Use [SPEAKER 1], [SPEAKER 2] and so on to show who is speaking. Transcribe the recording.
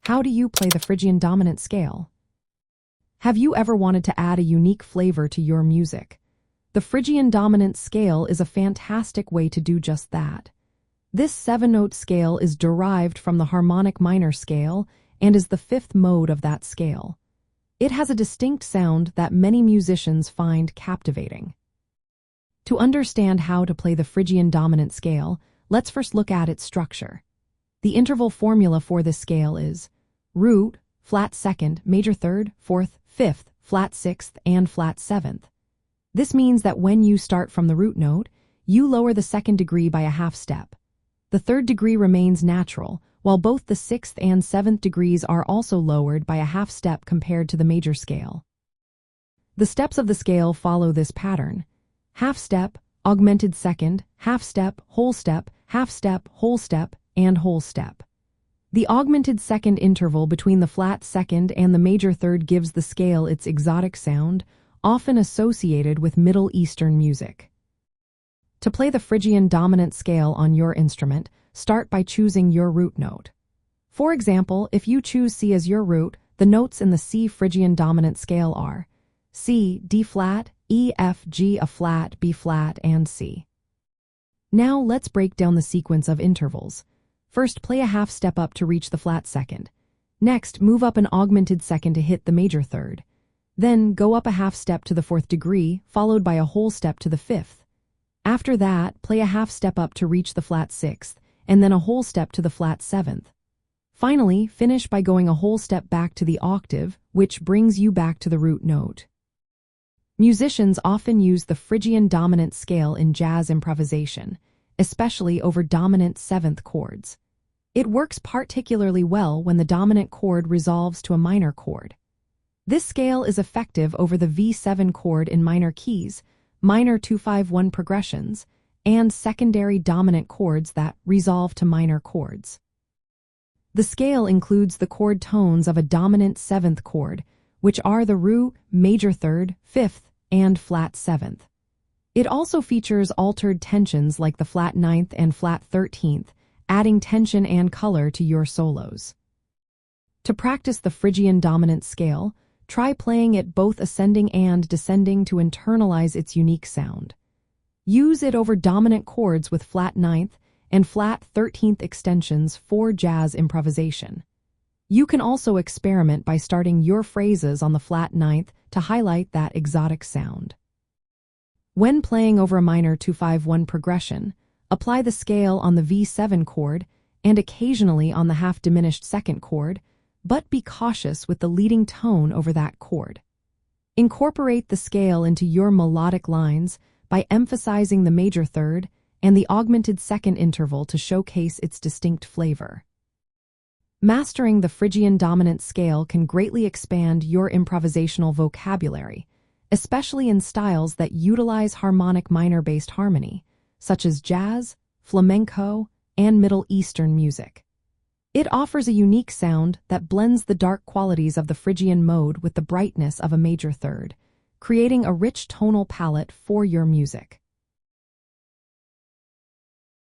[SPEAKER 1] How do you play the Phrygian Dominant scale? Have you ever wanted to add a unique flavor to your music? The Phrygian Dominant scale is a fantastic way to do just that. This 7-note scale is derived from the harmonic minor scale and is the 5th mode of that scale. It has a distinct sound that many musicians find captivating. To understand how to play the Phrygian Dominant scale, let's first look at its structure. The interval formula for this scale is root, flat 2nd, major 3rd, 4th, 5th, flat 6th, and flat 7th. This means that when you start from the root note, you lower the 2nd degree by a half step. The 3rd degree remains natural, while both the 6th and 7th degrees are also lowered by a half step compared to the major scale. The steps of the scale follow this pattern: half step, augmented 2nd, half step, whole step, half step, whole step, and whole step. The augmented 2nd interval between the flat 2nd and the major 3rd gives the scale its exotic sound, often associated with Middle Eastern music. To play the Phrygian Dominant scale on your instrument, start by choosing your root note. For example, if you choose C as your root, the notes in the C Phrygian Dominant scale are C, D flat, E, F, G, A flat, B flat, and C. Now let's break down the sequence of intervals. First, play a half step up to reach the flat 2nd. Next, move up an augmented 2nd to hit the major 3rd. Then, go up a half step to the 4th degree, followed by a whole step to the 5th. After that, play a half step up to reach the flat 6th, and then a whole step to the flat 7th. Finally, finish by going a whole step back to the octave, which brings you back to the root note. Musicians often use the Phrygian Dominant scale in jazz improvisation, especially over dominant 7th chords. It works particularly well when the dominant chord resolves to a minor chord. This scale is effective over the V7 chord in minor keys, minor 2-5-1 progressions, and secondary dominant chords that resolve to minor chords. The scale includes the chord tones of a dominant 7th chord, which are the root, major 3rd, 5th, and flat 7th. It also features altered tensions like the flat 9th and flat 13th, adding tension and color to your solos. To practice the Phrygian Dominant scale, try playing it both ascending and descending to internalize its unique sound. Use it over dominant chords with flat 9th and flat 13th extensions for jazz improvisation. You can also experiment by starting your phrases on the flat 9th to highlight that exotic sound. When playing over a minor 2-5-1 progression, apply the scale on the V7 chord and occasionally on the half-diminished 2nd chord, but be cautious with the leading tone over that chord. Incorporate the scale into your melodic lines by emphasizing the major 3rd and the augmented 2nd interval to showcase its distinct flavor. Mastering the Phrygian Dominant scale can greatly expand your improvisational vocabulary, especially in styles that utilize harmonic minor-based harmony, such as jazz, flamenco, and Middle Eastern music. It offers a unique sound that blends the dark qualities of the Phrygian mode with the brightness of a major 3rd, creating a rich tonal palette for your music.